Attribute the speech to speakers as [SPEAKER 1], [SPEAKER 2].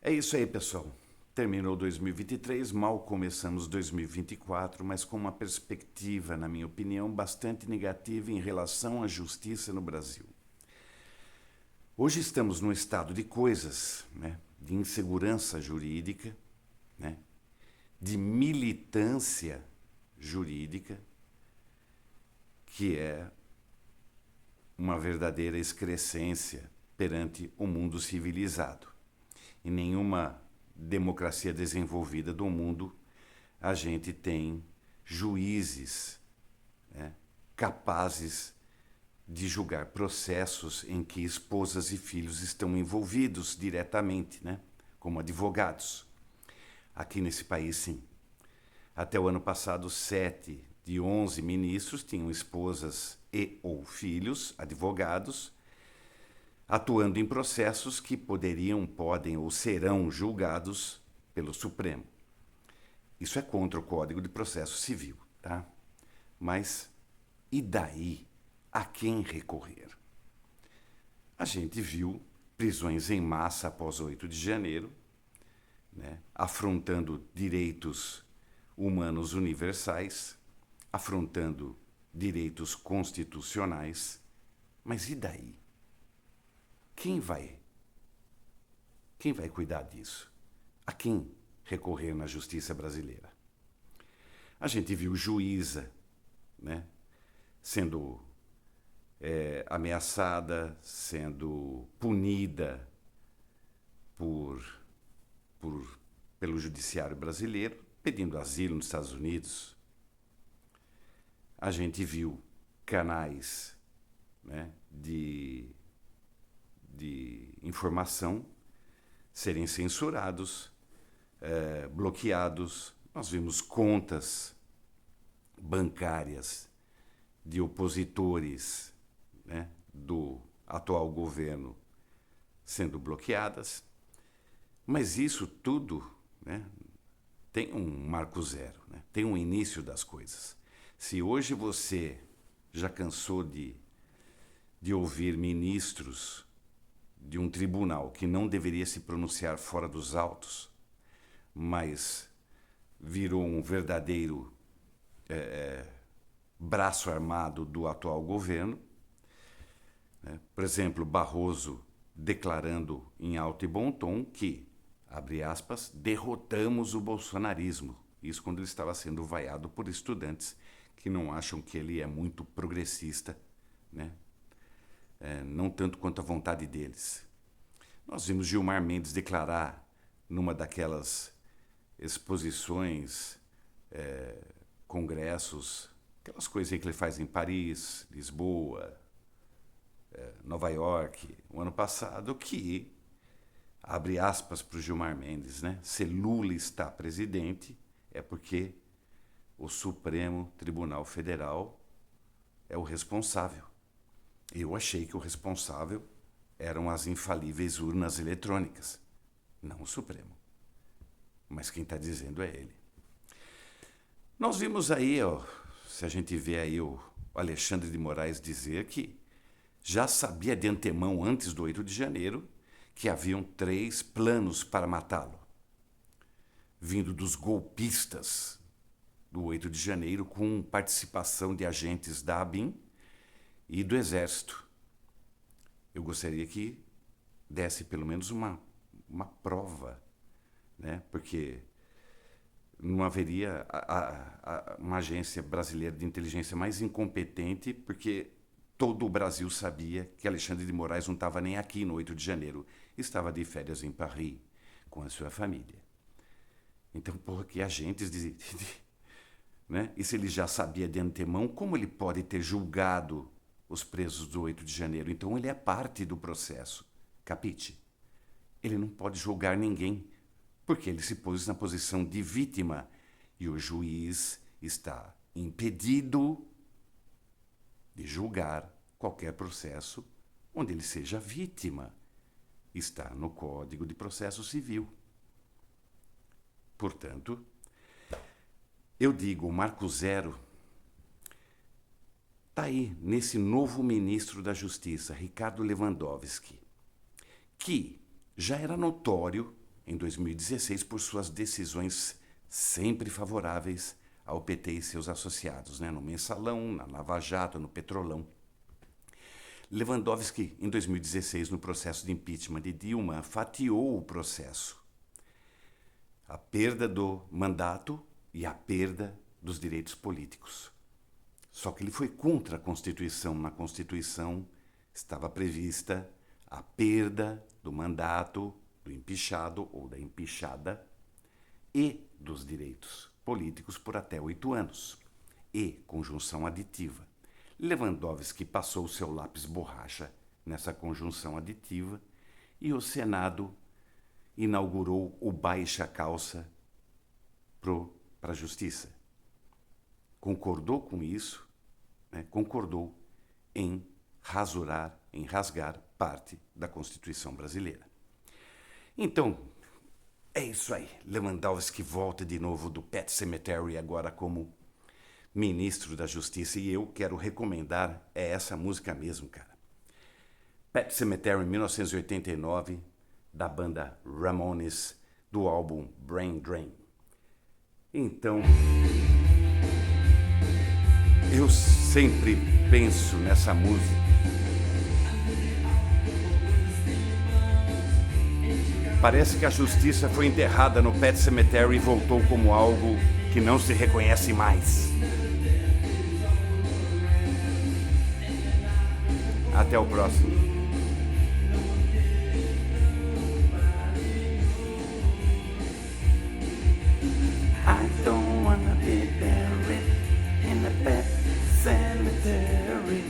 [SPEAKER 1] É isso aí, pessoal. Terminou 2023, mal começamos 2024, mas com uma perspectiva, na minha opinião, bastante negativa em relação à justiça no Brasil. Hoje estamos num estado de coisas, de insegurança jurídica, né, de militância jurídica, que é uma verdadeira excrescência perante o mundo civilizado. Em nenhuma democracia desenvolvida do mundo a gente tem juízes, capazes de julgar processos em que esposas e filhos estão envolvidos diretamente, como advogados. Aqui nesse país, sim. Até o ano passado, 7 de 11 ministros tinham esposas e ou filhos, advogados, atuando em processos que poderiam, podem ou serão julgados pelo Supremo. Isso é contra o Código de Processo Civil, tá? Mas e daí? A quem recorrer? A gente viu prisões em massa após 8 de janeiro, afrontando direitos humanos universais, afrontando direitos constitucionais. Mas e daí? Quem vai cuidar disso? A quem recorrer na justiça brasileira? A gente viu juíza, sendo ameaçada, sendo punida pelo judiciário brasileiro, pedindo asilo nos Estados Unidos. A gente viu canais de informação serem censurados, bloqueados. Nós vimos contas bancárias de opositores do atual governo sendo bloqueadas. Mas isso tudo tem um marco zero, tem um início das coisas. Se hoje você já cansou de ouvir ministros de um tribunal que não deveria se pronunciar fora dos autos, mas virou um verdadeiro braço armado do atual governo, por exemplo, Barroso declarando em alto e bom tom que, abre aspas, derrotamos o bolsonarismo. Isso quando ele estava sendo vaiado por estudantes que não acham que ele é muito progressista, não tanto quanto a vontade deles. Nós vimos Gilmar Mendes declarar numa daquelas exposições, congressos, aquelas coisas aí que ele faz em Paris, Lisboa, Nova York, o ano passado, que, abre aspas para o Gilmar Mendes, se Lula está presidente, é porque o Supremo Tribunal Federal é o responsável. Eu achei que o responsável eram as infalíveis urnas eletrônicas, não o Supremo. Mas quem está dizendo é ele. Nós vimos aí, se a gente vê aí o Alexandre de Moraes dizer que já sabia de antemão, antes do 8 de janeiro, que haviam 3 planos para matá-lo, vindo dos golpistas do 8 de janeiro, com participação de agentes da ABIN e do Exército. Eu gostaria que desse pelo menos uma prova, porque não haveria uma agência brasileira de inteligência mais incompetente, porque todo o Brasil sabia que Alexandre de Moraes não estava nem aqui no 8 de janeiro, estava de férias em Paris com a sua família. Então, que agentes e se ele já sabia de antemão, como ele pode ter julgado os presos do 8 de janeiro? Então ele é parte do processo, capite? Ele não pode julgar ninguém, porque ele se pôs na posição de vítima e o juiz está impedido de julgar qualquer processo onde ele seja vítima. Está no Código de Processo Civil. Portanto, eu digo, o marco zero está aí nesse novo ministro da Justiça, Ricardo Lewandowski, que já era notório em 2016 por suas decisões sempre favoráveis ao PT e seus associados, né? No Mensalão, na Lava Jato, no Petrolão. Lewandowski, em 2016, no processo de impeachment de Dilma, fatiou o processo. A perda do mandato e a perda dos direitos políticos. Só que ele foi contra a Constituição. Na Constituição estava prevista a perda do mandato do empichado ou da empichada e dos direitos políticos por até 8 anos. E conjunção aditiva. Lewandowski passou o seu lápis borracha nessa conjunção aditiva e o Senado inaugurou o baixa-calça para a Justiça. Concordou com isso, né? Concordou em rasgar parte da Constituição brasileira. Então, é isso aí. Lewandowski volta de novo do Pet Sematary agora como ministro da Justiça, e eu quero recomendar essa música mesmo, cara. Pet Sematary, 1989, da banda Ramones, do álbum Brain Drain. Então, eu sempre penso nessa música. Parece que a justiça foi enterrada no Pet Sematary e voltou como algo que não se reconhece mais. Até o próximo. I don't wanna be buried in a pet cemetery.